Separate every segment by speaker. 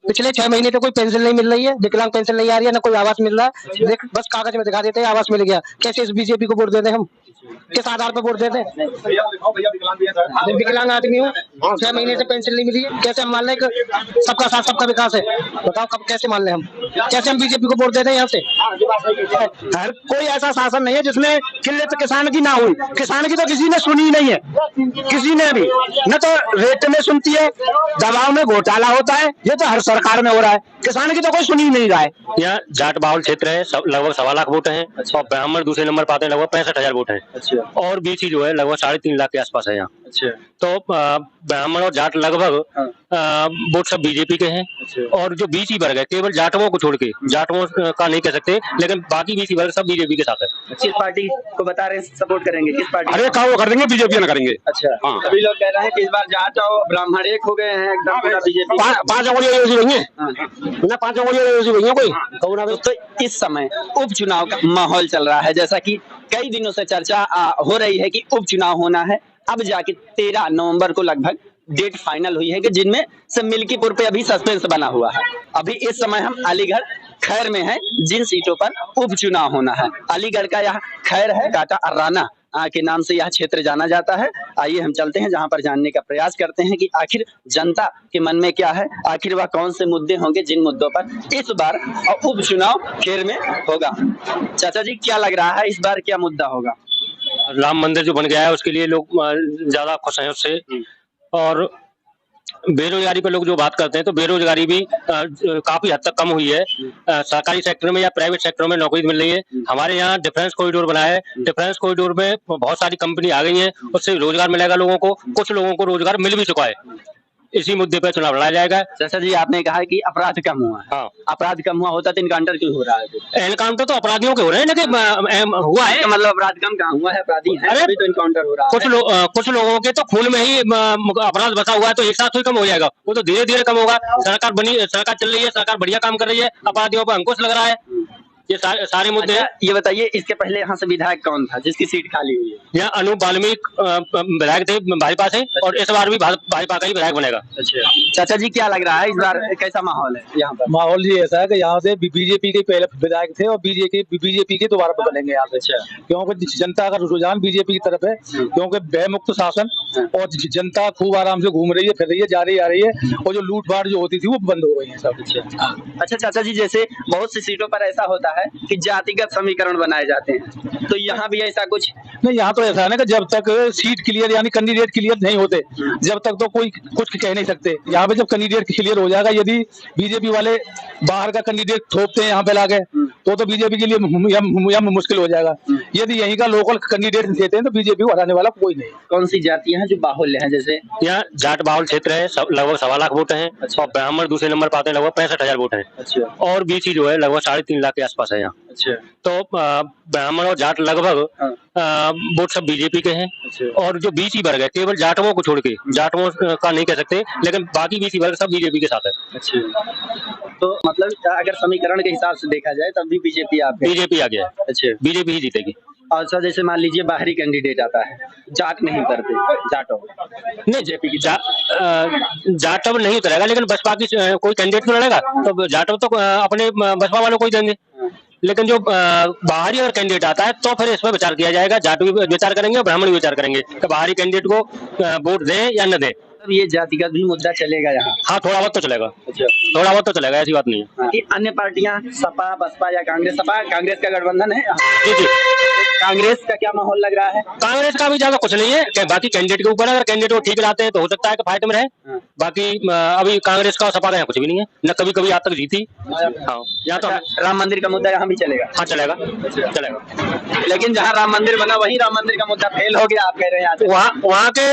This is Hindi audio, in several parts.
Speaker 1: पिछले 6 महीने से कोई पेंशन नहीं मिल रही है, विकलांग पेंशन नहीं आ रही है, ना कोई आवास मिल रहा है। बस कागज में दिखा देते हैं आवास मिल गया। कैसे इस बीजेपी को वोट देते हैं हम? किस आधार पर वोट देते हैं? विकलांग आदमी हूँ, 6 महीने से पेंशन नहीं मिली है। कैसे हम मान लें कि सबका साथ सबका विकास है? बताओ कब कैसे मान लें हम? कैसे हम बीजेपी को वोट देते हैं यहाँ से? हर कोई ऐसा शासन नहीं है जिसमें किल्लत किसान की ना हुई। किसान की तो किसी ने सुनी नहीं है, किसी ने भी। न तो रेट में सुनती है, दबाव में घोटाला होता है, ये तो हर सरकार में हो रहा है। किसान की तो कोई सुनी नहीं रहा है।
Speaker 2: यहाँ जाट बाहुल क्षेत्र है, लगभग 1.25 लाख वोट हैं।
Speaker 3: अच्छा।
Speaker 2: और ब्राह्मण दूसरे नंबर पाते हैं, लगभग 65,000 वोट हैं।
Speaker 3: अच्छा।
Speaker 2: और बीसी जो है लगभग 3.5 लाख के आसपास है यहाँ।
Speaker 3: अच्छा।
Speaker 2: तो ब्राह्मण और जाट लगभग
Speaker 3: हाँ।
Speaker 2: वोट सब बीजेपी के हैं।
Speaker 3: अच्छा।
Speaker 2: और जो बीसी वर्ग है, केवल जाटवों को छोड़ के, जाटवों का नहीं कह सकते, लेकिन बाकी बीसी वर्ग सब बीजेपी के साथ है।
Speaker 3: किस पार्टी को बता रहे हैं सपोर्ट करेंगे? किस पार्टी?
Speaker 2: अरे कहा वो कर देंगे, बीजेपी ना करेंगे।
Speaker 3: अच्छा।
Speaker 2: हाँ।
Speaker 3: अभी लोग कह रहे हैं कि इस बार जाट और ब्राह्मण एक हो गए हैं, एकदम पूरा बीजेपी।
Speaker 2: 5 अंगुलियां यूज हुई हैं ना, 5 अंगुलियां यूज हुई हैं कोई कहूँ ना।
Speaker 3: तो इस समय उपचुनाव का माहौल चल रहा है, जैसा कि कई दिनों से चर्चा हो रही है कि उपचुनाव होना है। अब जाके 13 नवंबर को लगभग डेट फाइनल हुई है कि जिनमें से मिल्कीपुर पे अभी सस्पेंस बना हुआ है। अभी इस समय हम अलीगढ़ खैर में हैं, जिन सीटों पर उपचुनाव होना है। अलीगढ़ का यह खैर है, काटा अर्राना के नाम से यह क्षेत्र जाना जाता है। आइए हम चलते हैं, जहां पर जानने का प्रयास करते हैं कि आखिर जनता के मन में क्या है, आखिर वह कौन से मुद्दे होंगे जिन मुद्दों पर इस बार उपचुनाव खेर में होगा। चाचा जी, क्या लग रहा है इस बार क्या मुद्दा होगा?
Speaker 2: राम मंदिर जो बन गया है उसके लिए लोग ज्यादा खुश हैं उससे। और बेरोजगारी पर लोग जो बात करते हैं, तो बेरोजगारी भी काफी हद तक कम हुई है। सरकारी सेक्टर में या प्राइवेट सेक्टर में नौकरी मिल रही है। हमारे यहाँ डिफेंस कॉरिडोर बना है, डिफेंस कॉरिडोर में बहुत सारी कंपनी आ गई है, उससे रोजगार मिलेगा लोगों को। कुछ लोगों को रोजगार मिल भी चुका है। इसी मुद्दे पर चुनाव लड़ा जाएगा।
Speaker 3: चाचा जी, आपने कहा है कि अपराध कम हुआ है।
Speaker 2: हाँ।
Speaker 3: अपराध कम हुआ होता तो इनकाउंटर क्यों हो रहा है?
Speaker 2: एनकाउंटर तो अपराधियों के हो रहे हैं, लेकिन हुआ है।
Speaker 3: मतलब अपराध कम कहाँ हुआ है? अपराधी हैं तभी तो इनकाउंटर हो रहा है।
Speaker 2: कुछ लोगों के तो खून में ही अपराध बसा हुआ है, तो एक साथ ही कम हो जाएगा। वो तो धीरे धीरे कम होगा। सरकार चल रही है, सरकार बढ़िया काम कर रही है, अपराधियों पर अंकुश लग रहा है। ये सारे मुद्दे हैं।
Speaker 3: ये बताइए, इसके पहले यहाँ से विधायक कौन था जिसकी सीट खाली हुई है?
Speaker 2: यहाँ अनूप वाल्मीकि विधायक थे भाजपा से, और इस बार भी भाजपा का ही विधायक बनेगा।
Speaker 3: अच्छा। चाचा जी, क्या लग रहा है इस बार कैसा माहौल है यहाँ पर?
Speaker 1: माहौल ये ऐसा है कि यहाँ से बीजेपी के पहले विधायक थे और बीजेपी के दोबारा बनेंगे यहाँ से।
Speaker 3: अच्छा।
Speaker 1: क्योंकि जनता का रुझान बीजेपी की तरफ है, क्योंकि व्यय मुक्त शासन और जनता खूब आराम से घूम रही है, फिर रही है, जा रही आ रही है, और जो लूटपाट जो होती थी वो बंद हो गई है सब।
Speaker 3: अच्छा चाचा जी, जैसे बहुत सी सीटों पर ऐसा होता है कि जातिगत समीकरण बनाए जाते हैं, तो यहाँ भी ऐसा कुछ
Speaker 1: नहीं। यहाँ तो ऐसा है ना कि जब तक सीट क्लियर यानी कैंडिडेट क्लियर नहीं होते, जब तक तो कोई कुछ कह नहीं सकते। यहाँ पे जब कैंडिडेट क्लियर हो जाएगा, यदि बीजेपी वाले बाहर का कैंडिडेट थोपते हैं यहाँ पे लाके, तो बीजेपी के लिए मुश्किल हो जाएगा। यदि यहीं का लोकल कैंडिडेट देते हैं तो बीजेपी को हराने वाला कोई नहीं।
Speaker 3: कौन सी जातियां हैं जो बाहुल्य हैं? जैसे
Speaker 2: यहाँ जाट बाहुल क्षेत्र है, लगभग 1.25 लाख वोट हैं।
Speaker 3: अच्छा।
Speaker 2: और ब्राह्मण दूसरे नंबर पाते हैं, लगभग 65,000 वोट हैं।
Speaker 3: अच्छा।
Speaker 2: और बीसी जो है लगभग 3.5 लाख के आसपास है यहाँ।
Speaker 3: अच्छा।
Speaker 2: तो ब्राह्मण और जाट लगभग वोट सब बीजेपी के हैं।
Speaker 3: अच्छा।
Speaker 2: और जो बीसी वर्ग है, केवल जाटवों को छोड़ के, जाटवों का नहीं कह सकते, लेकिन बाकी बीसी वर्ग सब बीजेपी के साथ है।
Speaker 3: अच्छा। तो मतलब अगर समीकरण के हिसाब से देखा जाए तब भी बीजेपी
Speaker 2: आ गया है।
Speaker 3: अच्छा,
Speaker 2: बीजेपी ही जीतेगी।
Speaker 3: अच्छा, जैसे मान लीजिए बाहरी कैंडिडेट आता है, जाट नहीं उतरते, जाटो
Speaker 2: नहीं, जेपी की जाटव नहीं उतरेगा, लेकिन बसपा की कोई कैंडिडेट तो लड़ेगा, तो जाटव तो अपने बसपा वालों को ही देंगे। लेकिन जो बाहरी अगर कैंडिडेट आता है तो फिर इस पर विचार किया जाएगा। जाट भी विचार करेंगे और ब्राह्मण भी विचार करेंगे कि बाहरी कैंडिडेट को वोट दें या न दें।
Speaker 3: अब ये जातिगत भी मुद्दा चलेगा यहाँ?
Speaker 2: हाँ, थोड़ा बहुत तो चलेगा।
Speaker 3: अच्छा।
Speaker 2: थोड़ा बहुत तो चलेगा, ऐसी बात नहीं है।
Speaker 3: हाँ। अन्य पार्टियां, सपा, बसपा या कांग्रेस? सपा कांग्रेस का गठबंधन है।
Speaker 2: जी जी।
Speaker 3: कांग्रेस का क्या माहौल लग रहा है?
Speaker 2: कांग्रेस का भी ज्यादा कुछ नहीं है, बाकी कैंडिडेट के ऊपर। अगर कैंडिडेट को ठीक लाते हैं तो हो सकता है कि फाइट में रहे। बाकी अभी कांग्रेस का सपा का यहाँ कुछ भी नहीं है, न कभी कभी आज तक जीती। हाँ, यहाँ तो
Speaker 3: राम मंदिर का मुद्दा यहाँ भी चलेगा?
Speaker 2: हाँ, चलेगा। चलेगा।
Speaker 3: लेकिन जहाँ राम मंदिर बना वही राम मंदिर का मुद्दा फेल हो गया, आप कह रहे हैं?
Speaker 2: वहाँ के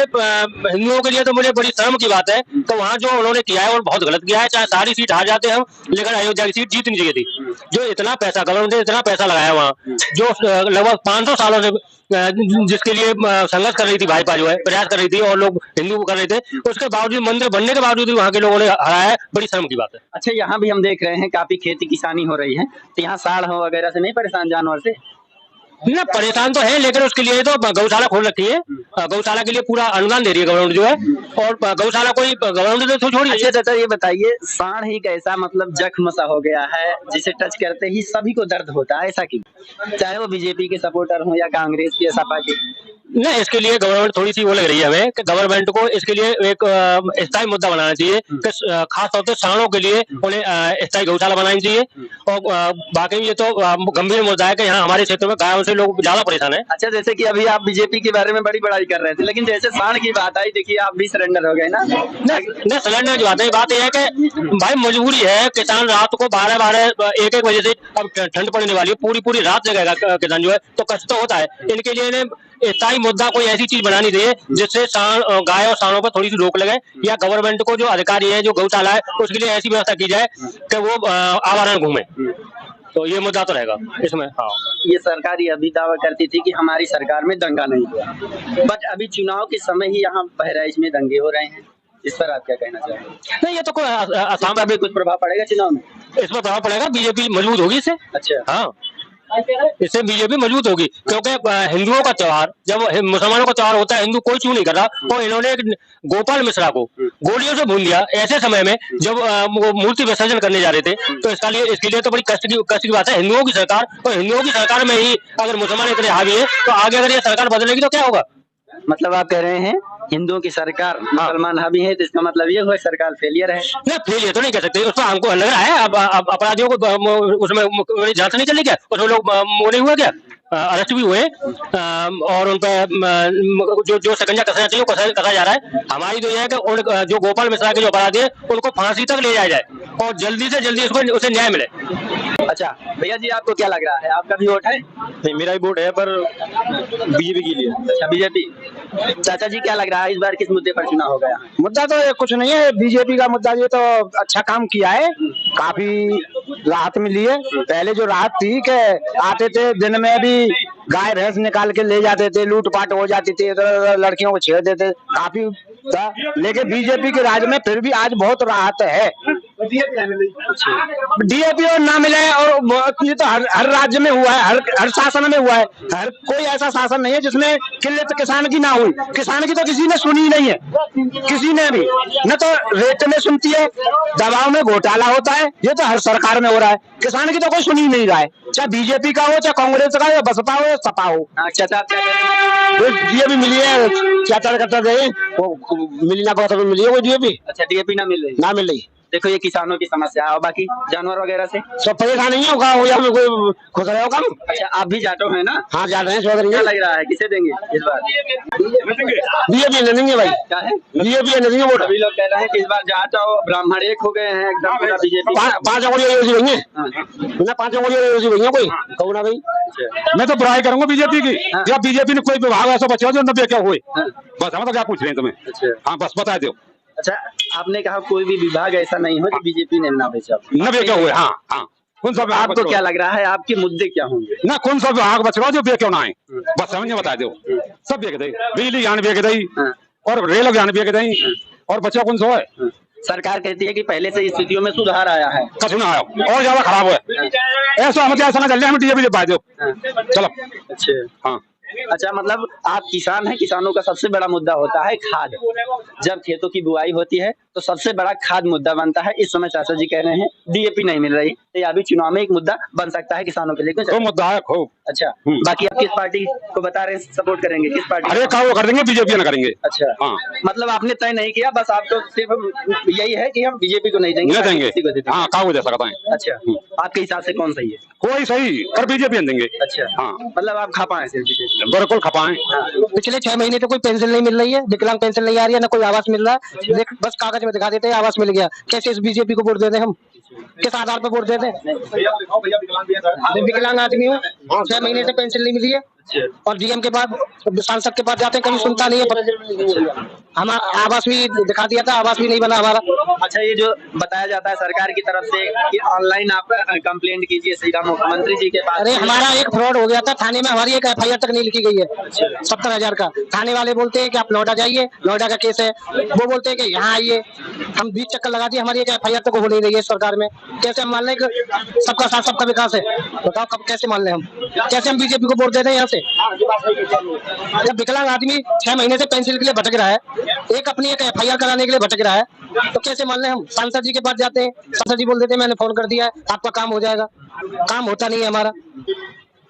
Speaker 2: हिंदुओं के लिए तो मुझे बड़ी शर्म की बात है कि वहाँ जो उन्होंने किया है वो बहुत गलत किया है। चाहे सारी सीट हार जाते हम, लेकिन अयोध्या की सीट जीतनी चाहिए थी। जो इतना पैसा गवर्नमेंट ने इतना पैसा लगाया वहाँ, जो लगभग 500 सालों से जिसके लिए संघर्ष कर रही थी भाजपा, जो है प्रयास कर रही थी, और लोग हिंदू कर रहे थे, उसके बावजूद, मंदिर बनने के बावजूद भी वहाँ के लोगों ने हराया है। बड़ी शर्म की बात है।
Speaker 3: अच्छा, यहाँ भी हम देख रहे हैं काफी खेती किसानी हो रही है, तो यहाँ साढ़ वगैरह से नहीं परेशान, जानवर से?
Speaker 2: ना परेशान तो है, लेकिन उसके लिए तो गौशाला खोल रखी है, गौशाला के लिए पूरा अनुदान दे रही है गवर्नमेंट जो है, और गौशाला कोई गवर्नमेंट तो छोड़िए।
Speaker 3: अच्छा चाचा ये बताइए, सांड ही कैसा मतलब जख्म सा हो गया है जिसे टच करते ही सभी को दर्द होता है, ऐसा क्यों? चाहे वो बीजेपी के सपोर्टर हो या कांग्रेस की या सपा के।
Speaker 2: ना इसके लिए गवर्नमेंट थोड़ी सी वो लग रही है हमें कि गवर्नमेंट को इसके लिए एक स्थायी मुद्दा बनाना चाहिए कि खास तौर से सांडों के लिए उन्हें स्थायी गौशाला बनानी चाहिए। और बाकी ये तो गंभीर मुद्दा है कि यहाँ हमारे क्षेत्र में गायों से लोग ज्यादा परेशान है।
Speaker 3: अच्छा जैसे कि अभी आप बीजेपी के बारे में बड़ी बड़ाई कर रहे थे, लेकिन जैसे सांड की बात आई, देखिए आप भी सरेंडर हो गए ना।
Speaker 2: नहीं सिलेंडर की बात यह है कि भाई मजबूरी है, किसान रात को 12-12 1-1 बजे से, अब ठंड पड़ने वाली है, पूरी रात जगेगा किसान जो है, तो कष्ट तो होता है। इनके लिए इन्हें स्थायी मुद्दा कोई ऐसी चीज बनानी चाहिए जिससे गाय और सांडों पर थोड़ी सी रोक लगे, या गवर्नमेंट को जो अधिकारी है जो गौशाला है उसके लिए ऐसी व्यवस्था की जाए कि वो आवारण घूमे, तो ये मुद्दा तो रहेगा इसमें। हाँ
Speaker 3: ये सरकार ये अभी दावा करती थी कि हमारी सरकार में दंगा नहीं हुआ, बट अभी चुनाव के समय ही यहाँ बहराइच में दंगे हो रहे हैं, इस पर आप क्या कहना चाहेंगे?
Speaker 2: नहीं ये तो कोई
Speaker 3: असम पर भी कुछ प्रभाव पड़ेगा चुनाव में?
Speaker 2: इसमें प्रभाव पड़ेगा, बीजेपी मजबूत होगी इससे।
Speaker 3: अच्छा
Speaker 2: हाँ इससे बीजेपी मजबूत होगी, क्योंकि हिंदुओं का त्योहार जब मुसलमानों का त्योहार होता है, हिंदू कोई चू नहीं कर रहा, तो इन्होंने गोपाल मिश्रा को गोलियों से भून दिया ऐसे समय में जब वो मूर्ति विसर्जन करने जा रहे थे। तो इसके लिए तो बड़ी कष्ट की बात है। हिंदुओं की सरकार, और हिंदुओं की सरकार में ही अगर मुसलमान इतने हावी है, तो आगे अगर ये सरकार बदलेगी तो क्या होगा?
Speaker 3: मतलब आप कह रहे हैं हिंदुओं की सरकार मुसलमान हावी है, तो इसका मतलब ये हुआ सरकार फेलियर है?
Speaker 2: नहीं फेलियर तो नहीं कह सकते, उसमें हमको लग रहा है अब अपराधियों को उसमें जांच नहीं चली क्या, उसमें लोग वो नहीं हुआ क्या, अरेस्ट भी हुए, और उन पर जो शिकंजा कसना चाहिए वो कसा जा रहा है। हमारी तो यह है कि जो गोपाल मिश्रा के जो अपराधी है उनको फांसी तक ले जाया जाए, और जल्दी से जल्दी उसे न्याय मिले।
Speaker 3: अच्छा भैया जी आपको क्या लग रहा है, आपका भी वोट है?
Speaker 4: नहीं मेरा भी वोट है, पर बीजेपी के लिए।
Speaker 3: अच्छा बीजेपी। चाचा जी क्या लग रहा है इस बार किस मुद्दे पर चुनाव हो गया?
Speaker 1: मुद्दा तो कुछ नहीं है, बीजेपी का मुद्दा ये तो अच्छा काम किया है, काफी राहत मिली है। पहले जो राहत थी कि आते थे दिन में भी गाय भैंस निकाल के ले जाते थे, लूटपाट हो जाती थी, लड़कियों को छेड़ देते, काफी था। लेकिन बीजेपी के राज में फिर भी आज बहुत राहत है। डीएपी और ना मिले, और ये तो हर राज्य में हुआ है, हर शासन में हुआ है। हर कोई ऐसा शासन नहीं है जिसमें किल्लत किसान की ना हुई। किसान की तो किसी ने सुनी नहीं है, किसी ने भी न तो रेट में सुनती है, दवाओं में घोटाला होता है, ये तो हर सरकार में हो रहा है। किसान की तो कोई सुनी नहीं रहा है, चाहे बीजेपी का हो, चाहे कांग्रेस का, या बसपा हो, या सपा हो।
Speaker 3: चाचा
Speaker 1: डीएपी मिली है, चाचा करता रहे वो मिली ना, बहुत मिली है वो डीएपी।
Speaker 3: अच्छा डीएपी ना मिल रही?
Speaker 1: ना मिल रही।
Speaker 3: देखो ये किसानों की समस्या है, और बाकी जानवर वगैरह से
Speaker 1: सब परेशान नहीं होगा, हो या हमें कोई खुश रहे होगा।
Speaker 3: अच्छा आप भी जाटो है ना?
Speaker 1: हाँ जा रहे हैं, चौधरी।
Speaker 3: क्या लग रहा है किसे देंगे इस बार?
Speaker 1: डीएपी नहीं देंगे भाई,
Speaker 3: क्या है?
Speaker 1: डीएपी नहीं देंगे वोट।
Speaker 3: सभी लोग कह रहे हैं कि इस बार जाटो ब्राह्मण एक हो गए हैं एकदम पूरा बीजेपी।
Speaker 1: 5 अंगुलियां योजी भैया ना, 5 अंगुलियां योजी भैया कोई कहूँ ना भाई।
Speaker 4: मैं तो बुराई करूंगा बीजेपी की, जब बीजेपी ने कोई विभाग ऐसा बचा जो नब्बे क्या हुए, बस हम तो क्या पूछ रहे हैं तुम्हें।
Speaker 3: अच्छा
Speaker 4: हाँ बस बता दो।
Speaker 3: अच्छा आपने कहा कोई भी विभाग ऐसा नहीं हो जो बीजेपी ने ना बेचा,
Speaker 4: नब्बे क्या हुए। हाँ हाँ कौन सा विभाग
Speaker 3: आपको क्या लग रहा है आपके मुद्दे क्या होंगे?
Speaker 4: ना कौन सा विभाग बच रहा जो बे क्यों ना आए, बस समझ बता दो। सब बेच दे, बिजली ज्ञान बेच दी, और रेल ज्ञान बेच दी, और बच्चा कौन सा है?
Speaker 3: सरकार कहती है कि पहले से स्थितियों में सुधार आया है।
Speaker 4: कछु ना आया और ज्यादा खराब हुआ, ऐसा हम क्या समझ चल रहे हैं, हम डीएपी पा दो चलो।
Speaker 3: अच्छा
Speaker 4: हाँ
Speaker 3: अच्छा मतलब आप किसान हैं, किसानों का सबसे बड़ा मुद्दा होता है खाद। जब खेतों की बुआई होती है तो सबसे बड़ा खाद मुद्दा बनता है। इस समय चाचा जी कह रहे हैं डीएपी नहीं मिल रही, तो यह भी चुनाव में एक मुद्दा बन सकता है किसानों के लिए।
Speaker 4: तो मुद्दा है खूब।
Speaker 3: अच्छा बाकी आप किस पार्टी को बता रहे हैं सपोर्ट करेंगे, किस पार्टी?
Speaker 4: अरे का वो कर देंगे, बीजेपी ना करेंगे।
Speaker 3: अच्छा
Speaker 4: हाँ
Speaker 3: मतलब आपने तय नहीं किया, बस आप तो सिर्फ यही है कि हम बीजेपी को नहीं देंगे,
Speaker 4: नहीं देंगे।
Speaker 3: किसी को देंगे।
Speaker 4: हाँ का हो जैसा बताएं।
Speaker 3: अच्छा आपके हिसाब से कौन सही है?
Speaker 4: कोई सही पर बीजेपी देंगे।
Speaker 3: अच्छा
Speaker 4: हाँ
Speaker 3: मतलब आप खा पाए सिर्फ बीजेपी?
Speaker 4: बिल्कुल खपाएं।
Speaker 1: पिछले 6 महीने तो कोई पेंशन नहीं मिल रही है, विकलांग पेंशन नहीं आ रही है, ना कोई आवास मिल रहा है। बस कागज में दिखा देते हैं आवास मिल गया। कैसे इस बीजेपी को वोट देते हम, किस आधार पर वोट देते हैं? विकलांग आदमी हूँ, 6 महीने से पेंशन नहीं मिली है। और डीएम के बाद सांसद के पास जाते हैं, कभी सुनता नहीं है। हम आवास भी दिखा दिया था, आवास भी नहीं बना हमारा।
Speaker 3: अच्छा, ये जो बताया जाता है सरकार की तरफ से कि ऑनलाइन आप कंप्लेंट कीजिए सीधा मुख्यमंत्री जी के पास।
Speaker 1: अरे हमारा एक फ्रॉड हो गया था थाने में, हमारी एक एफआईआर तक नहीं लिखी गई है 70,000 का। थाने वाले बोलते हैं कि आप नोएडा जाइए, नोएडा का केस है। वो बोलते हैं कि यहाँ आइए, हम 20 चक्कर लगा दिए, हमारी एक एफआईआर तक हो नहीं रही है सरकार में। कैसे हम मान लें कि सबका साथ सबका विकास है? बताओ कब कैसे मान लें हम? कैसे हम बीजेपी को वोट दे दें यहाँ से? जब विकलांग आदमी 6 महीने से पेंशन के लिए भटक रहा है, एक अपनी एक एफआईआर कराने के लिए भटक रहा है, तो कैसे मान लें हम? सांसद जी के पास जाते हैं, सांसद जी बोल देते हैं मैंने फोन कर दिया है, आपका काम हो जाएगा। काम होता नहीं है हमारा,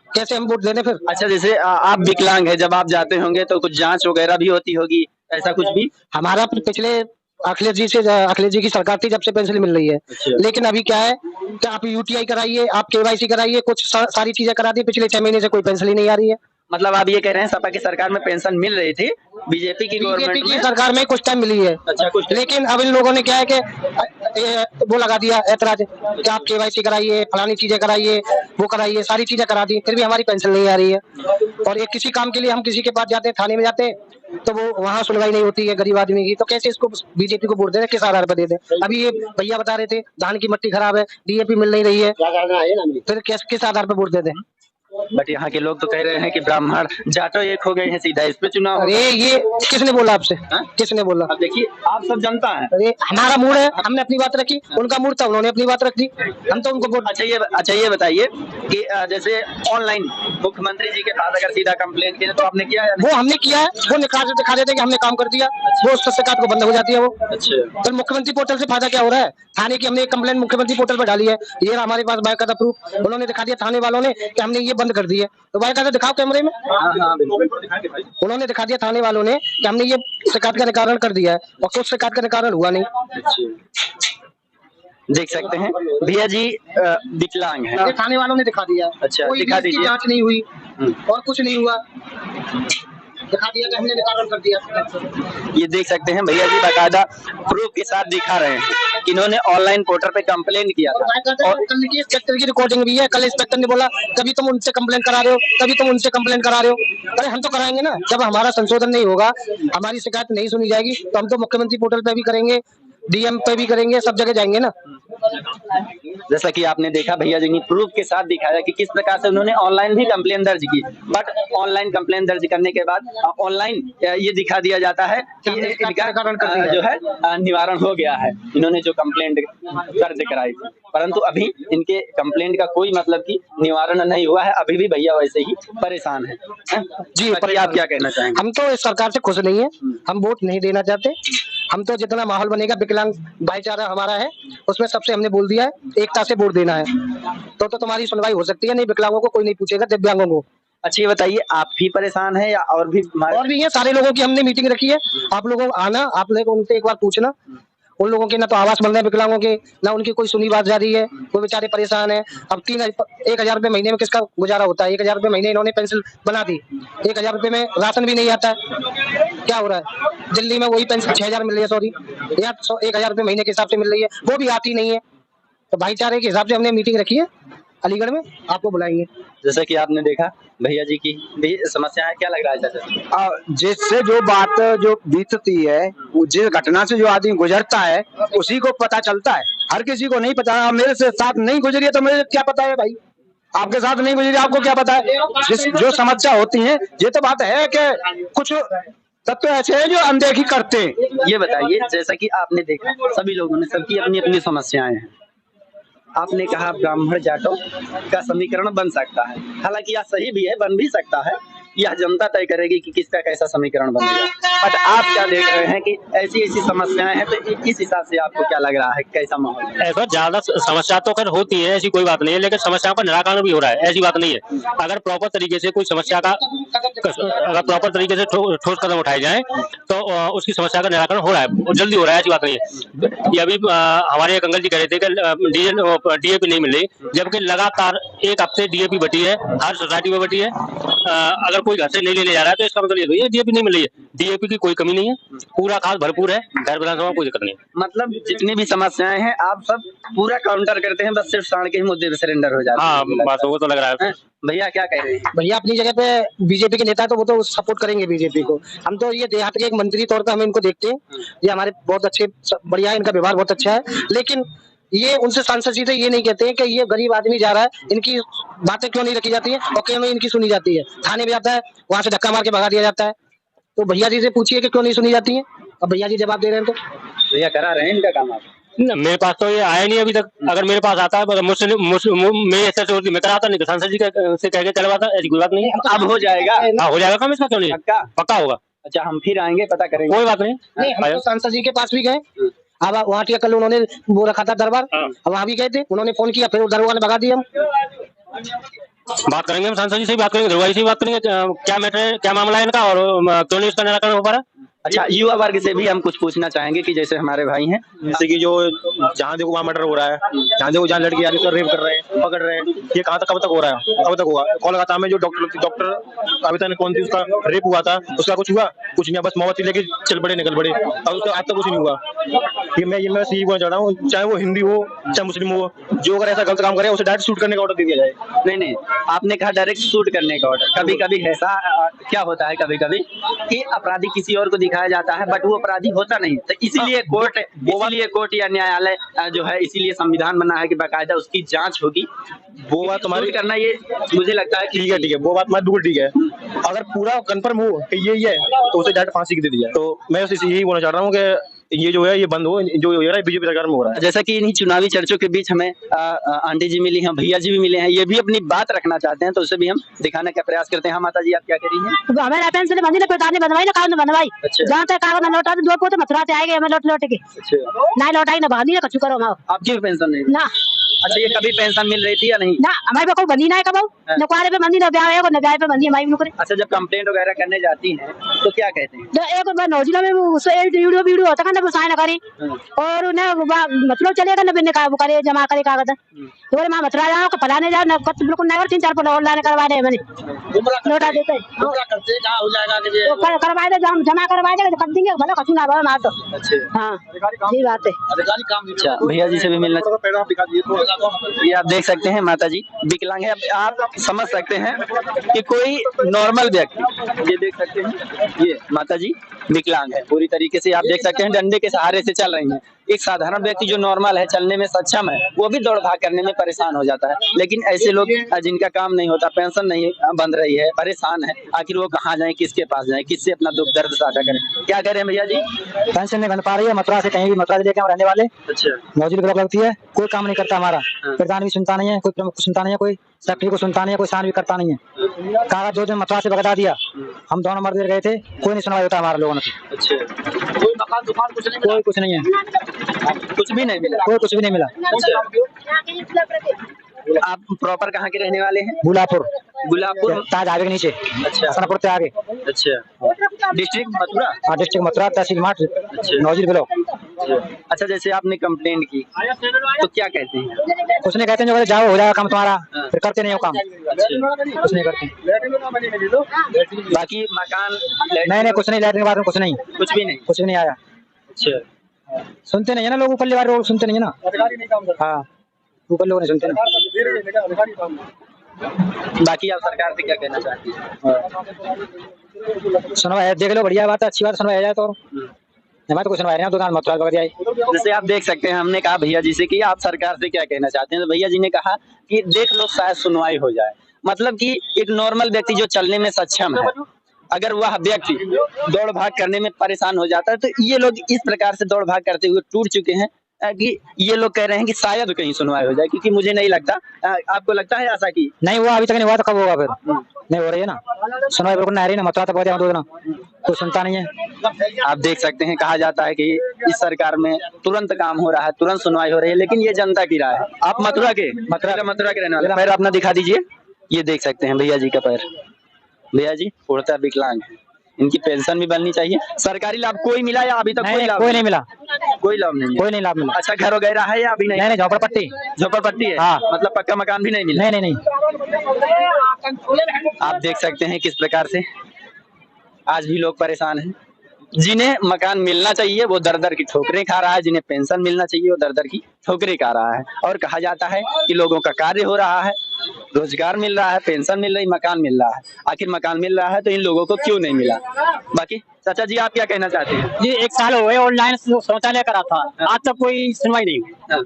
Speaker 1: कैसे हम वोट दे दें फिर?
Speaker 3: अच्छा, जैसे आप विकलांग है, जब आप जाते होंगे तो कुछ जांच वगैरह भी होती होगी, ऐसा कुछ भी?
Speaker 1: हमारा पिछले अखिलेश जी की सरकार थी जब से पेंशन मिल रही है। लेकिन अभी क्या है कि आप यूटीआई कराइए, आप केवाईसी कराइए, कुछ सारी चीजें करा दी, पिछले 6 महीने से कोई पेंशन ही नहीं आ रही है।
Speaker 3: मतलब आप ये कह रहे हैं सपा की सरकार में पेंशन मिल रही थी, बीजेपी की गवर्नमेंट
Speaker 1: की
Speaker 3: में
Speaker 1: सरकार में कुछ टाइम मिली है।
Speaker 3: अच्छा, कुछ
Speaker 1: लेकिन अब इन लोगों ने क्या है कि वो लगा दिया ऐतराज कि आप केवाईसी कराइए, फलानी चीजें कराइए, वो कराइए, सारी चीजें करा दी, फिर भी हमारी पेंशन नहीं आ रही है। और एक किसी काम के लिए हम किसी के पास जाते हैं, थाने में जाते हैं, तो वो वहाँ सुनवाई नहीं होती है गरीब आदमी की। तो कैसे इसको बीजेपी को वोट दे दें, किस आधार पर दे दें? अभी ये भैया बता रहे थे धान की मट्टी खराब है, डीएपी मिल नहीं रही है, फिर किस आधार पर वोट दे दें?
Speaker 3: बट यहाँ के लोग तो कह रहे हैं कि ब्राह्मण जाटो एक हो गए हैं, सीधा इस पे चुनाव होगा।
Speaker 1: अरे ये किसने बोला आपसे? किसने बोला?
Speaker 3: अब देखिए, आप सब जनता है।
Speaker 1: अरे हमारा मूड है, हमने अपनी बात रखी, उनका मूड था, उन्होंने अपनी बात रख दी, हम तो उनको वोट।
Speaker 3: अच्छा ये बताइए कि जैसे ऑनलाइन मुख्यमंत्री जी के पास अगर सीधा कंप्लेंट किया तो आपने किया?
Speaker 1: वो हमने किया है, वो दिखा देते कि हमने काम कर दिया, वो उस शिकायत को बंद हो जाती है वो।
Speaker 3: अच्छा,
Speaker 1: तो मुख्यमंत्री पोर्टल से फायदा क्या हो रहा है? थाने की हमने एक कंप्लेंट मुख्यमंत्री पोर्टल पर डाली है, ये हमारे पास बाकायदा प्रूफ, उन्होंने दिखा दिया थाने वालों ने कि हमने ये बंद कर दी है। तो बाकायदा दिखाओ कैमरे में। उन्होंने दिखा दिया थाने वालों ने कि हमने ये शिकायत का निवारण कर दिया है, और कुछ शिकायत का निवारण हुआ नहीं।
Speaker 3: देख सकते हैं भैया जी विकलांग है।
Speaker 1: ये थाने वालों ने दिखा दिया।
Speaker 3: अच्छा,
Speaker 1: कोई
Speaker 3: दिखा
Speaker 1: भी इसकी
Speaker 3: दीजिए।
Speaker 1: जांच नहीं हुई और कुछ नहीं हुआ, दिखा दिया कि हमने निवारण कर दिया।
Speaker 3: ये देख सकते हैं भैया जी बाकायदा प्रूफ के साथ दिखा रहे हैं कि इन्होंने ऑनलाइन पोर्टल पे कंप्लेंट किया था।
Speaker 1: और कल की इंस्पेक्टर की रिकॉर्डिंग भी है, कल इंस्पेक्टर ने बोला कभी तुम उनसे कंप्लेंट करा रहे हो, कभी तुम उनसे कंप्लेंट करा रहे हो। अरे हम तो कराएंगे ना, जब हमारा संशोधन नहीं होगा, हमारी शिकायत नहीं सुनी जाएगी, तो हम तो मुख्यमंत्री पोर्टल पे भी करेंगे, डीएम पे भी करेंगे, सब जगह जाएंगे ना।
Speaker 3: जैसा कि आपने देखा भैया जी ने प्रूफ के साथ दिखाया कि किस प्रकार से उन्होंने ऑनलाइन भी कंप्लेन दर्ज की, बट ऑनलाइन कंप्लेन दर्ज करने के बाद ऑनलाइन ये दिखा दिया जाता है कि इनका जो है निवारण हो गया है, इन्होंने जो कंप्लेंट दर्ज कराई थी, परंतु अभी इनके कंप्लेंट का कोई मतलब कि निवारण नहीं हुआ है, अभी भी भैया वैसे ही परेशान है। जी, पर आप क्या कहना चाहेंगे?
Speaker 1: हम तो इस सरकार से खुश नहीं है, हम वोट नहीं देना चाहते। हम तो जितना माहौल बनेगा, विकलांग भाईचारा हमारा है, उसमें सबसे हमने बोल दिया है एकता से वोट देना है, तो तुम्हारी सुनवाई हो सकती है। नहीं, विकलांगों को कोई नहीं पूछेगा, दिव्यांगों को।
Speaker 3: अच्छा, ये बताइए आप भी परेशान है या और भी
Speaker 1: है? सारे लोगों की हमने मीटिंग रखी है, आप लोगों को आना, आप लोग उनसे एक बार पूछना। उन लोगों के ना तो आवास बन रहे हैं विकलांगों के, ना उनकी कोई सुनी बात जा रही है, वो बेचारे परेशान है। अब 1,000 रुपए महीने में किसका गुजारा होता है? 1,000 रुपए महीने इन्होंने पेंशन बना दी, 1,000 रुपए में राशन भी नहीं आता है। क्या हो रहा है? दिल्ली में वही पेंशन 6,000 मिल रही है, सॉरी, या 1,000 रुपए महीने के हिसाब से मिल रही है, वो भी आती नहीं है। तो भाईचारे के हिसाब से हमने मीटिंग रखी है अलीगढ़ में, आपको बुलाएंगे।
Speaker 3: जैसा कि आपने देखा भैया जी की भी समस्या है, क्या लग रहा है चाचा?
Speaker 5: जिससे जो बात जो बीतती है, जिस घटना से जो आदमी गुजरता है, उसी को पता चलता है, हर किसी को नहीं पता। मेरे से साथ नहीं गुजरी है तो मुझे क्या पता है भाई, आपके साथ नहीं गुजरी, आपको क्या पता है? जो समस्या होती है, ये तो बात है कि कुछ तत्व ऐसे हैं जो अनदेखी करते हैं।
Speaker 3: ये बताइए, जैसा कि आपने देखा सभी लोगों ने, सबकी अपनी अपनी समस्याएं हैं। आपने कहा ब्राह्मण जाटों का समीकरण बन सकता है, हालांकि यह सही भी है, बन भी सकता है, यह जनता तय करेगी कि किसका कैसा समीकरण बनेगा। बट आप क्या देख रहे हैं कि ऐसी ऐसी समस्याएं हैं, तो इस हिसाब से आपको क्या लग रहा है, कैसा माहौल है?
Speaker 2: ऐसा ज्यादा समस्या तो खैर होती है, ऐसी कोई बात नहीं है, लेकिन समस्याओं का निराकरण भी हो रहा है, ऐसी बात नहीं है। अगर प्रॉपर तरीके से कोई समस्या का, अगर प्रॉपर तरीके से ठोस कदम उठाए जाएं, तो उसकी समस्या का निराकरण हो रहा है और जल्दी हो रहा है, ऐसी बात नहीं है। ये अभी हमारे एक अंकल जी कह रहे थे कि डीएपी नहीं मिल रही, जबकि लगातार एक हफ्ते डीएपी बटी है, हर सोसाइटी में बटी है। अगर कोई घर से नहीं लेने जा रहा है तो इसका मतलब ये तो ये डीएपी नहीं मिल रही है। डीएपी की कोई कमी नहीं है, पूरा खाद भरपूर है, खैर विधानसभा में कोई दिक्कत नहीं है।
Speaker 3: मतलब जितनी भी समस्याएं हैं आप सब पूरा काउंटर करते हैं, बस सिर्फ साण के ही मुद्दे पे सरेंडर हो जाते
Speaker 2: हाँ,
Speaker 3: हैं।
Speaker 2: बात वो तो लग रहा है।
Speaker 3: भैया क्या कह रहे हैं?
Speaker 1: भैया अपनी जगह पे बीजेपी के नेता है तो वो तो सपोर्ट करेंगे बीजेपी को। हम तो ये देहात के एक मंत्री तौर पर हम इनको देखते हैं, ये हमारे बहुत अच्छे बढ़िया है, इनका व्यवहार बहुत अच्छा है। लेकिन ये उनसे सांसद सीधे ये नहीं कहते हैं कि ये गरीब आदमी जा रहा है, इनकी बातें क्यों नहीं रखी जाती है और क्यों नहीं इनकी सुनी जाती है। थाने में जाता है, वहां से धक्का मार के भगा दिया जाता है। तो भैया जी से पूछिए कि क्यों नहीं सुनी जाती है, और भैया जी जवाब दे रहे हैं। तो
Speaker 3: भैया करा रहे हैं इनका काम आप?
Speaker 2: मेरे पास तो ये आया नहीं अभी तक। अगर मेरे पास आता है मैं ऐसा होती मैं कराता, नहीं तो सांसद जी से कह के चलवाता, ऐसी कोई बात नहीं है।
Speaker 3: अब हो जाएगा?
Speaker 2: हाँ, हो जाएगा काम, इसका क्यों नहीं?
Speaker 3: पक्का?
Speaker 2: पक्का होगा।
Speaker 3: अच्छा, हम फिर आएंगे, पता करेंगे।
Speaker 2: कोई बात नहीं।
Speaker 1: नहीं, हम तो सांसद जी के पास भी गए, अब वहाँ के कल उन्होंने वो रखा था दरबार, अब वहाँ भी गए थे, उन्होंने फोन किया, फिर दरबार ने भगा दिया। हम
Speaker 2: बात करेंगे, हम सांसद जी से बात करेंगे, दरबारी से बात करेंगे, क्या मैटर है, क्या मामला है इनका और क्यों नहीं इसका निराकरण हो पा रहा।
Speaker 3: अच्छा, युवा वर्ग से भी हम कुछ पूछना चाहेंगे कि जैसे हमारे भाई हैं,
Speaker 6: जैसे कि जो जहाँ देखो वहाँ मर्डर हो रहा है, जहाँ देखो जहाँ लड़की यार रेप कर रहे हैं, पकड़ रहे हैं, ये कहाँ तक कब तक हो रहा है, कब तक होगा। कोलकाता में जो डॉक्टर कविता ने कौन थी, उसका रेप हुआ था, उसका कुछ हुआ? कुछ नहीं, बस मोमबत्ती लेके चल पड़े, निकल पड़े, और उसका आज तक कुछ नहीं हुआ। ये मैं यही बोलना चाह रहा हूँ, चाहे वो हिंदी हो चाहे मुस्लिम हो, जो अगर ऐसा गलत काम करे उसे डायरेक्ट शूट करने का ऑर्डर दे दिया जाए।
Speaker 3: नहीं नहीं, आपने कहा डायरेक्ट शूट करने का ऑर्डर। कभी कभी ऐसा क्या होता है, कभी कभी कि अपराधी किसी और को दिखाया जाता है बट वो अपराधी होता नहीं, तो इसीलिए कोर्ट या न्यायालय जो है, इसीलिए संविधान बना है कि बाकायदा उसकी जांच होगी।
Speaker 6: वो बात तुम्हारी
Speaker 3: करना, ये मुझे लगता है
Speaker 6: ठीक है, वो बात तुम्हारी बिल्कुल ठीक है। अगर पूरा कंफर्म हो कि ये तो उसे डायरेक्ट फांसी दे दी जाए। तो मैं यही बोलना चाह रहा हूँ कि ये जो है ये बंद हो, जो हो रहा है बीजेपी सरकार में हो रहा है।
Speaker 3: जैसा कि इन्हीं चुनावी चर्चों के बीच हमें आंटी जी मिली हैं, भैया जी भी मिले हैं, ये भी अपनी बात रखना चाहते हैं, तो उसे भी हम दिखाने का प्रयास करते हैं। हाँ माता जी, आप क्या कह रही हैं?
Speaker 7: तो हमें पेंसिल बंदी ना प्रधान ने बनवाई ना कागज बनवाई, जहाँ तक कागज न लौटा दो पोते मथुरा से आएंगे, हमें लौट के ना लौटाई ना बांधी ना कछु करो हम
Speaker 3: आपकी भी पेंशन नहीं
Speaker 7: ना।
Speaker 3: अच्छा, ये कभी पेंशन मिल रही थी या नहीं?
Speaker 7: ना हमारे पे कोई बंदी ना है कब न कुआरे पे बंदी ना ब्याह है न ब्याह पे बंदी हमारी नौकरी।
Speaker 3: अच्छा, जब कंप्लेंट वगैरह करने जाती हैं तो क्या कहते हैं?
Speaker 7: तो एक बार नौजिला में उससे वीडियो होता है ना, वो साइन करी और उन्हें मतलब चलेगा ना बिन्ने का वो करे जमा करे कागज, तो बोले मां मथुरा जाओ फलाने जाओ ना, बिल्कुल नहीं, और 3-4 पर ऑनलाइन करवा दे, मैंने लौटा देते करवा दे, जमा करवा दे, कर देंगे भला कछु ना भला मार तो। हाँ, ये बात है।
Speaker 3: अच्छा, भैया जी से भी मिलना। ये आप देख सकते हैं माता जी विकलांग है, आप समझ सकते हैं कि कोई नॉर्मल व्यक्ति, ये देख सकते हैं ये माता जी विकलांग है पूरी तरीके से, आप देख सकते हैं डंडे के सहारे से चल रही हैं। एक साधारण व्यक्ति जो नॉर्मल है, चलने में सक्षम है, वो भी दौड़ भाग करने में परेशान हो जाता है। लेकिन ऐसे लोग जिनका काम नहीं होता, पेंशन नहीं बन रही है, परेशान है, आखिर वो कहाँ जाए, किसके पास जाए, किससे अपना दुख दर्द साझा करें? क्या करें भैया जी?
Speaker 1: पेंशन नहीं बन पा रही है, मथुरा से कहीं भी, मथुरा से लेके हम रहने वाले,
Speaker 3: अच्छा,
Speaker 1: मौजूद ब्लॉक लगती है, कोई काम नहीं करता हमारा, प्रधान भी सुनता नहीं है, कोई प्रमुख को सुनता नहीं है, कोई सेक्रेटरी को सुनता नहीं है, कोई शान भी करता नहीं है। कागज जो दिन मथुरा से भगा दिया, हम दोनों मर्द गए थे, कोई नहीं सुनवाई होता हमारे लोगों ने।
Speaker 3: अच्छा, कोई मकान दुकान
Speaker 1: कोई कुछ नहीं है,
Speaker 3: कुछ भी नहीं मिला?
Speaker 1: कोई कुछ भी नहीं मिला।
Speaker 3: आप प्रॉपर कहाँ के रहने वाले हैं?
Speaker 1: गुलापुर,
Speaker 3: गुलाबपुर,
Speaker 1: ताज आगे के नीचे,
Speaker 3: अच्छा,
Speaker 1: सनापुर से आगे।
Speaker 3: अच्छा, डिस्ट्रिक्ट मथुरा?
Speaker 1: हाँ, डिस्ट्रिक्ट मथुरा, तहसील माठ, नौजीर ब्लॉक।
Speaker 3: अच्छा, जैसे आपने कंप्लेंट की तो क्या कहते हैं?
Speaker 1: कुछ नहीं कहते, जो कहते जाओ हो जाएगा काम तुम्हारा, फिर करते नहीं हो काम, कुछ नहीं करते।
Speaker 3: बाकी मकान
Speaker 1: नहीं, कुछ नहीं, लैट्रिन बाथरूम कुछ नहीं,
Speaker 3: कुछ भी नहीं?
Speaker 1: कुछ भी नहीं आया।
Speaker 3: अच्छा,
Speaker 1: सुनते नहीं है ना लोग, ऊपर वाले लोग सुनते नहीं है ना। हाँ, ऊपर लोग नहीं सुनते ना।
Speaker 3: बाकी आप सरकार से क्या कहना चाहती हैं?
Speaker 1: सुनवाई देख लो, बढ़िया बात है, अच्छी बात, सुनवाई जाए तो। हमारे तो कुछ सुनवाई नहीं, दुकान मथुरा बगल जाए।
Speaker 3: जैसे आप देख सकते हैं, हमने कहा भैया जी से कि आप सरकार से क्या कहना चाहते हैं, तो भैया जी ने कहा कि देख लो शायद सुनवाई हो जाए। मतलब कि एक नॉर्मल व्यक्ति जो चलने में सक्षम है, अगर वह व्यक्ति दौड़ भाग करने में परेशान हो जाता है, तो ये लोग इस प्रकार से दौड़ भाग करते हुए टूट चुके हैं कि ये लोग कह रहे हैं कि शायद कहीं सुनवाई हो जाए, क्योंकि मुझे नहीं लगता। आपको लगता है ऐसा? कि
Speaker 1: नहीं हुआ अभी तक, नहीं हुआ तो कब होगा? फिर नहीं हो रही है ना सुनवाई, बिल्कुल नहीं आ रही ना, मथुरा तक पहुंचे 2 दिन, कोई सुनता नहीं है।
Speaker 3: आप देख सकते हैं, कहा जाता है कि इस सरकार में तुरंत काम हो रहा है, तुरंत सुनवाई हो रही है, लेकिन ये जनता की राय है। आप मथुरा के रहने वाले, पैर अपना दिखा दीजिए। ये देख सकते हैं भैया जी का पैर, भैया जी उड़ता विकलांग है, इनकी पेंशन भी बननी चाहिए। सरकारी लाभ कोई मिला या अभी तक कोई लाभ
Speaker 1: कोई नहीं मिला,
Speaker 3: कोई लाभ नहीं
Speaker 1: कोई नहीं लाभ मिला।
Speaker 3: अच्छा, घर वगैरह है या अभी नहीं?
Speaker 1: नहीं झोपड़पट्टी।
Speaker 3: झोपड़पट्टी है?
Speaker 1: हाँ।
Speaker 3: मतलब पक्का मकान भी नहीं मिला?
Speaker 1: नहीं नहीं नहीं।
Speaker 3: आप देख सकते हैं किस प्रकार से आज भी लोग परेशान हैं। जिन्हें मकान मिलना चाहिए वो दर दर की ठोकरें खा रहा है, जिन्हें पेंशन मिलना चाहिए वो दर दर की ठोकरें खा रहा है। और कहा जाता है कि लोगों का कार्य हो रहा है, रोजगार मिल रहा है, पेंशन मिल रही, मकान मिल रहा है। आखिर मकान मिल रहा है तो इन लोगों को क्यों नहीं मिला? बाकी चाचा जी आप क्या कहना चाहते हैं?
Speaker 2: जी 1 साल हो गए ऑनलाइन शौचालय करा था, आज तक कोई सुनवाई नहीं हुई,
Speaker 3: हाँ।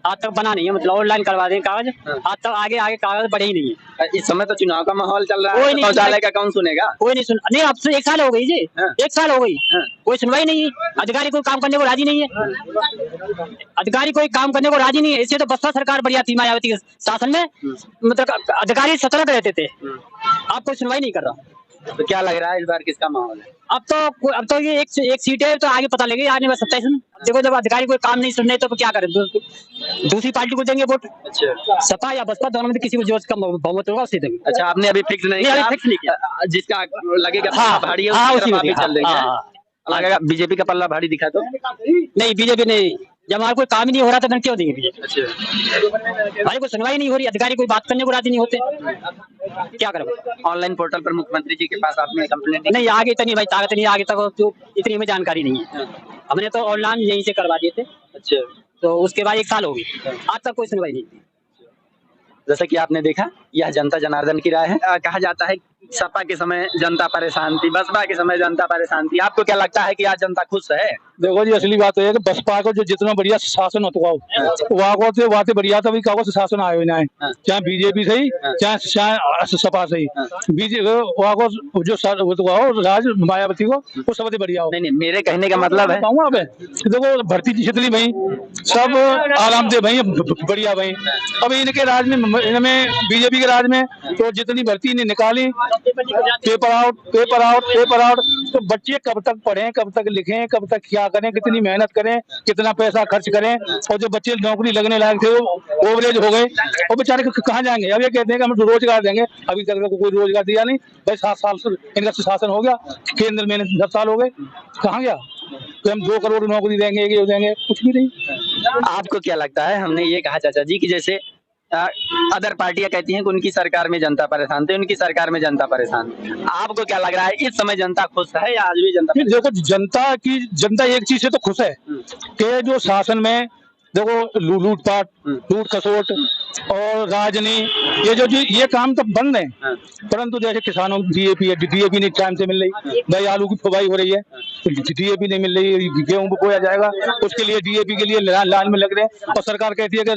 Speaker 2: आज तक बना नहीं है, मतलब ऑनलाइन करवा दें कागज, आज तक आगे आगे कागज बढ़े ही नहीं है।
Speaker 3: इस समय तो चुनाव का माहौल चल रहा
Speaker 2: कोई
Speaker 3: है,
Speaker 2: नहीं
Speaker 3: शौचालय का कौन सुनेगा?
Speaker 2: कोई नहीं सुन, नहीं अब से 1 साल हो गई जी,
Speaker 3: हाँ।
Speaker 2: 1 साल हो गई,
Speaker 3: हाँ।
Speaker 2: कोई सुनवाई नहीं है, अधिकारी कोई काम करने को राजी नहीं है, अधिकारी कोई काम करने को राजी नहीं है। इससे तो बसपा सरकार बढ़िया थी मायावती के शासन में, मतलब अधिकारी सतर्क रहते थे, अब कोई सुनवाई नहीं कर रहा।
Speaker 3: तो क्या लग रहा है इस बार किसका माहौल है?
Speaker 2: अब तो ये एक सीट है तो आगे पता लगेगा, आने में 27 में। देखो जब अधिकारी कोई काम नहीं सुन रहे तो क्या करें, दूसरी पार्टी को देंगे वोट,
Speaker 3: अच्छा,
Speaker 2: सपा या बसपा दोनों में से किसी को जो कम बहुमत होगा उसे देंगे।
Speaker 3: अच्छा आपने अभी फिक्स नहीं
Speaker 2: नहीं,
Speaker 3: किया?
Speaker 2: अभी फिक्स नहीं किया।
Speaker 3: जिसका लगेगा
Speaker 2: हाँ,
Speaker 3: भारी है
Speaker 2: हाँ,
Speaker 3: उसकी
Speaker 2: उसी
Speaker 3: तरफ
Speaker 2: को
Speaker 3: आप भी
Speaker 2: देंगे।
Speaker 3: चल देंगे।
Speaker 2: हाँ।
Speaker 3: लगेगा बीजेपी का पल्ला भारी दिखा तो?
Speaker 2: नहीं बीजेपी नहीं, जब हमारा कोई काम ही नहीं हो रहा तो फिर क्यों देंगे बीजेपी?
Speaker 3: अच्छा,
Speaker 2: भाई कोई सुनवाई नहीं हो रही, अधिकारी कोई बात करने को राजी नहीं होते, क्या करें?
Speaker 3: ऑनलाइन पोर्टल पर मुख्यमंत्री जी के पास आपने कंप्लेंट
Speaker 2: नहीं आगे इतनी भाई ताकत नहीं, आगे तक तो इतनी हमें जानकारी नहीं है, हमने तो ऑनलाइन यहीं से करवा दिए थे।
Speaker 3: अच्छा,
Speaker 2: तो उसके बाद 1 साल हो गई, आज तक कोई सुनवाई नहीं।
Speaker 3: जैसा कि आपने देखा यह जनता जनार्दन की राय है। कहा जाता है सपा के समय जनता परेशान थी, बसपा के समय जनता परेशान थी, आपको क्या लगता है कि आज जनता खुश है?
Speaker 4: देखो जी असली बात है कि बसपा को जो जितना बढ़िया शासन होता वहाँ से बातें बढ़िया तभी कागज से शासन आए हुए हैं, चाहे बीजेपी सही चाहे सपा सही, बीजेपी जो राज मायावती को वो सब बढ़िया हो।
Speaker 3: नहीं मेरे कहने का मतलब है
Speaker 4: देखो भर्ती जितनी भाई सब आरामदेह भाई बढ़िया भाई। अब इनके राज में इनमें बीजेपी के राज में तो जितनी भर्ती इन्हें निकाली पेपर आउट, तो बच्चे कब तक पढ़ें, कब तक लिखें, कब तक क्या करें, कितनी मेहनत करें, कितना पैसा खर्च करें, और जो बच्चे नौकरी लगने लायक थे वो ओवरेज हो गए और बेचारे कहाँ जाएंगे? अब ये कहते हैं कि हम रोजगार देंगे, अभी तक तो कोई रोजगार दिया नहीं भाई। 7 साल से इनका शासन हो गया, केंद्र में 10 साल हो गए, कहाँ गया? तो हम 2 करोड़ नौकरी देंगे, ये देंगे, कुछ भी नहीं।
Speaker 3: आपको क्या लगता है? हमने ये कहा चाचा जी कि जैसे अदर पार्टियां कहती हैं कि उनकी सरकार में जनता परेशान थी, उनकी सरकार में जनता परेशान थी, आपको क्या लग रहा है इस समय जनता खुश है या आज भी जनता?
Speaker 4: देखो जनता एक चीज से तो खुश है कि जो शासन में देखो लूटपाट, लूट खसोट और राजनीति ये काम तो बंद है, परंतु जैसे किसानों को डीएपी नहीं टाइम से मिल रही, भाई आलू की फुबाई हो रही है, डीएपी नहीं मिल रही, गेहूं बोया जाएगा उसके लिए डीएपी के लिए लाइन में लग रहे हैं, और सरकार कहती है कि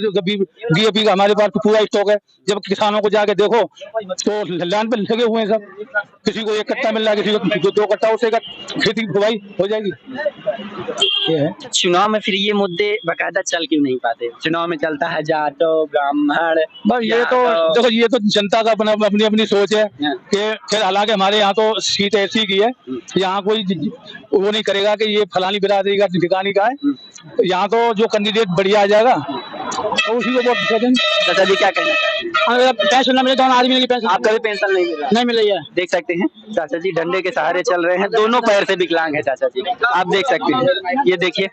Speaker 4: डीएपी का हमारे पास पूरा स्टॉक है। जब किसानों को जाके देखो तो लाइन पे लगे हुए हैं सब, किसी को 1 कट्टा मिल रहा है, किसी को 2 कट्टा, उससे खेती की फुबाई हो जाएगी। ये है
Speaker 3: चुनाव में फिर ये मुद्दे बाकायदा चल क्यों नहीं पाते? चुनाव में चलता है जाटो ब्राह्मण,
Speaker 4: बस ये तो देखो ये तो जनता का अपनी अपनी सोच है कि फिर हालांकि हमारे यहाँ तो सीट ऐसी की है, यहाँ कोई वो नहीं करेगा कि ये फलानी बिरादरी का ठिकानी का है, यहाँ तो जो कैंडिडेट बढ़िया आ जाएगा तो उसी को वोट देंगे।
Speaker 3: चाचा जी क्या कहना चाहते हैं?
Speaker 2: पेंशन न मिले तो आदमी की पेंशन
Speaker 3: आपका भी पेंशन नहीं मिल रहा?
Speaker 2: नहीं मिल रही है।
Speaker 3: देख सकते हैं चाचा जी डंडे के सहारे चल रहे हैं, दोनों पैर से विकलांग है चाचा जी, आप देख सकते हैं, ये देखिए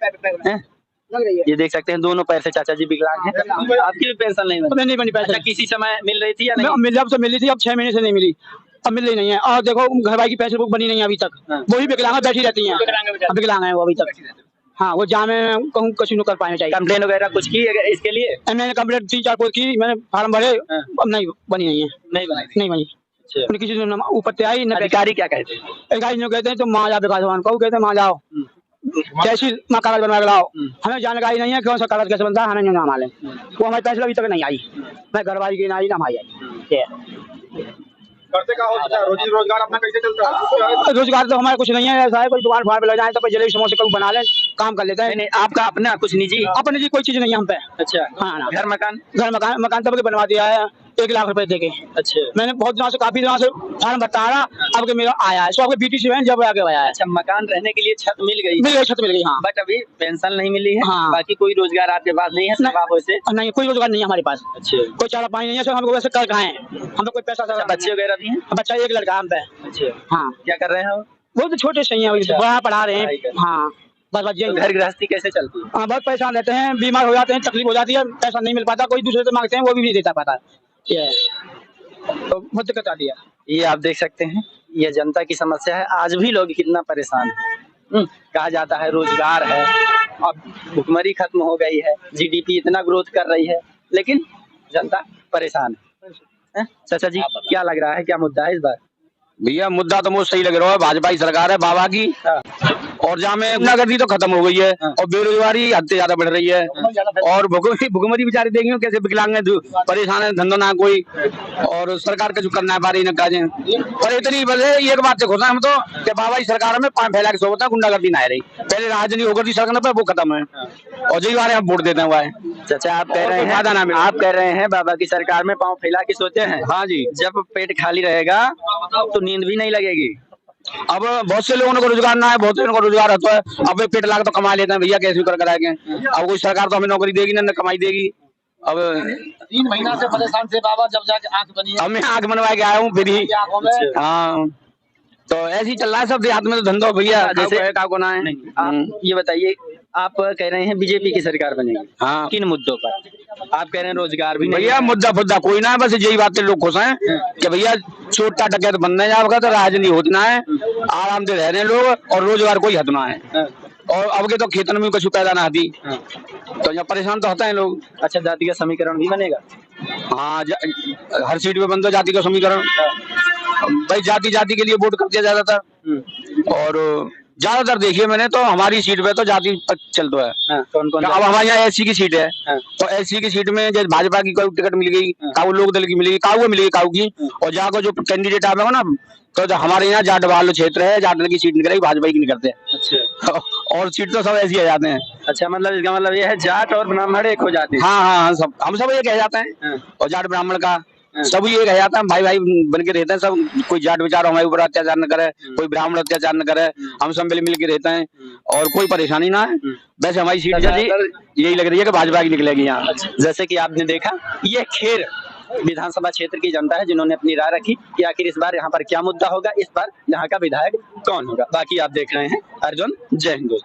Speaker 3: ये देख सकते हैं दोनों पैर से चाचा जी विकलांग हैं। आपकी भी पेंशन नहीं मिली?
Speaker 2: नहीं बनी पेंशन,
Speaker 3: किसी समय मिल रही थी या नहीं?
Speaker 2: जब से मिली थी, अब 6 महीने से नहीं मिली, अब मिल रही नहीं है। और देखो घर भाई की पेंशन बुक बनी नहीं है अभी तक, वही विकलांग बैठी रहती है, विकलांग है वो अभी तक। हाँ वो जहाँ में कहूँ कुछ नहीं कर पाने चाहिए।
Speaker 3: कंप्लेन वगैरह कुछ की है इसके लिए?
Speaker 2: मैंने कंप्लेंट 3-4 को की, मैंने फार्म भरे, अब नहीं बनी नहीं है, नहीं बनी। किसी ऊपर से आई ना।
Speaker 3: अधिकारी क्या कहते हैं?
Speaker 2: अधिकारी जो कहते हैं तो माँ जाओ विकास भवन को, कहते हैं माँ जाओ तहसील माँ कागज बनवा के लाओ, हमें जानकारी नहीं है कौन सा कागज कैसे बनता है, हमें नहीं नाम मालूम, वो हमारे पैसे अभी तक नहीं आई, मैं घरवाली की नहीं आई।
Speaker 6: करते का हो सकता है, रोजी रोजगार अपना कैसे चलता है?
Speaker 2: रोजगार तो हमारा कुछ नहीं है, ऐसा है कोई दुकान फाड़ पे लग जाए तो जलेबी समोसे कभी बना ले, काम कर लेते हैं।
Speaker 3: नहीं आपका अपना कुछ निजी?
Speaker 2: अपनी जी कोई चीज नहीं है हम पे।
Speaker 3: अच्छा
Speaker 2: हाँ ना।
Speaker 3: घर मकान?
Speaker 2: मकान तब के बनवा दिया है 1 लाख रुपए देके।
Speaker 3: अच्छा
Speaker 2: मैंने बहुत दिनों से काफी दिनों से फार्म भरता रहा, अब के मेरा आया है, आपके बीटीसी में जब आगे आया है।
Speaker 3: अच्छा मकान रहने के लिए छत मिल गई?
Speaker 2: छत मिल गई हाँ,
Speaker 3: बट अभी पेंशन नहीं मिली है।
Speaker 2: हाँ।
Speaker 3: बाकी कोई रोजगार आपके पास नहीं है?
Speaker 2: नहीं कोई रोजगार नहीं है हमारे पास।
Speaker 3: अच्छा
Speaker 2: कोई चारा पानी नहीं है, हम वैसे कर खाए, हम कोई पैसा
Speaker 3: बच्चे वगैरह भी हैं?
Speaker 2: बच्चा 1 लड़का हम पे।
Speaker 3: अच्छा
Speaker 2: हाँ
Speaker 3: क्या कर रहे हैं?
Speaker 5: वो तो छोटे सही हैं, बड़ा पढ़ा रहे हैं। हाँ बस बस
Speaker 3: तो
Speaker 5: यही।
Speaker 3: घर गृहस्थी कैसे चलती है?
Speaker 5: हाँ बहुत परेशान रहते हैं, बीमार हो जाते हैं, तकलीफ हो जाती है, पैसा नहीं मिल पाता, कोई दूसरे से मांगते हैं वो भी नहीं देता पाता। ये है। तो बहुत दिक्कत आती है।
Speaker 3: ये आप देख सकते हैं, ये जनता की समस्या है। आज भी लोग कितना परेशान है। कहा जाता है रोजगार है, अब भुखमरी खत्म हो गई है, जीडीपी इतना ग्रोथ कर रही है, लेकिन जनता परेशान है। चाचा जी क्या लग रहा है, क्या मुद्दा है इस बार?
Speaker 5: भैया मुद्दा तो मुझे सही लग रहा है, भाजपा की सरकार है बाबा की, और जहाँ में गुंडागर्दी तो खत्म हो गई है, और बेरोजगारी हद से ज्यादा बढ़ रही है, और भुखमरी बेचारे देंगे कैसे, विकलांग है, परेशान है, धंधा ना कोई, और सरकार का जो करना है बारी न काजें। पर इतनी वजह एक बात से खुश है हम तो कि बाबा की सरकार में पांव फैला के सोचता है, गुंडागर्दी ना रही। पहले राजनीति होकर थी सरकार पे, वो खत्म है, और यही बारे हम वोट देते हैं। वह
Speaker 3: चाचा आप कह रहे हैं बाबा की सरकार में पाँव फैला के सोते हैं।
Speaker 5: हाँ जी,
Speaker 3: जब पेट खाली रहेगा तो नींद भी नहीं लगेगी।
Speaker 5: अब बहुत से लोगों को रोजगार ना है, बहुत से लोगों को रोजगार होता है, अब वे पेट लाख तो कमा लेते हैं भैया, कैसे कर कराएंगे। अब कोई सरकार तो हमें नौकरी देगी ना कमाई देगी। अब
Speaker 4: 3 महीना से परेशान थे बाबा, जब जाके आंख बनी है।
Speaker 5: अब मैं आंख बनवा के आया हूँ फिर ही। हाँ तो ऐसे ही चल रहा है सब देहात में तो धंधो भैया, जैसे को ना है।
Speaker 3: आप ये बताइए, आप कह रहे हैं बीजेपी की सरकार बनेगी,
Speaker 5: हाँ
Speaker 3: किन मुद्दों पर? आप कह रहे हैं रोजगार भी नहीं
Speaker 5: भैया, मुद्दा कोई ना है, बस यही बात लोग खुश हैं कि भैया छोटा टके तो बनना जाएगा, तो राजनीति होती ना है, आराम से रह रहे हैं लोग, और रोजगार कोई हद ना है, और अब के तो खेतन में कुछ पैदा ना आती, तो यहाँ परेशान तो होता है लोग।
Speaker 3: अच्छा, जाति का समीकरण भी बनेगा?
Speaker 5: हाँ हर सीट पे बनता जाति का समीकरण, भाई जाति के लिए वोट करते ज्यादातर, और ज्यादातर देखिए मैंने तो हमारी सीट पे तो जाति चलता है।
Speaker 3: कौन कौन?
Speaker 5: अब हमारे यहाँ एससी की सीट है, तो एससी की सीट में जैसे भाजपा की कोई टिकट मिल गई, काऊ लोक दल की मिलेगी, काऊ को मिलेगी, काऊ की, और जहाँ को जो कैंडिडेट आएगा ना, तो हमारे यहाँ जाट वाला क्षेत्र है, जाट की सीट निकलेगी, भाजपा की निकलते हैं।
Speaker 3: अच्छा,
Speaker 5: और सीट तो सब ऐसी आ जाते हैं।
Speaker 3: अच्छा, मतलब इसका मतलब ये है जाट और ब्राह्मण एक हो जाते हैं।
Speaker 5: हाँ, सब हम सब ये कह जाते हैं, और जाट ब्राह्मण का सब ये कह जाता है, भाई भाई बन के रहते हैं सब, कोई जाट विचार हमारे ऊपर अत्याचार न करे, कोई ब्राह्मण अत्याचार न करे, हम सब मिल के रहते हैं, और कोई परेशानी ना है। वैसे हमारी सीट यही लग रही है कि भाजपा की निकलेगी यहाँ।
Speaker 3: जैसे कि आपने देखा, ये खेर विधानसभा क्षेत्र की जनता है जिन्होंने अपनी राय रखी कि आखिर इस बार यहाँ पर क्या मुद्दा होगा, इस बार यहाँ का विधायक कौन होगा। बाकी आप देख रहे हैं अर्जुन। जय हिंद दोस्तों।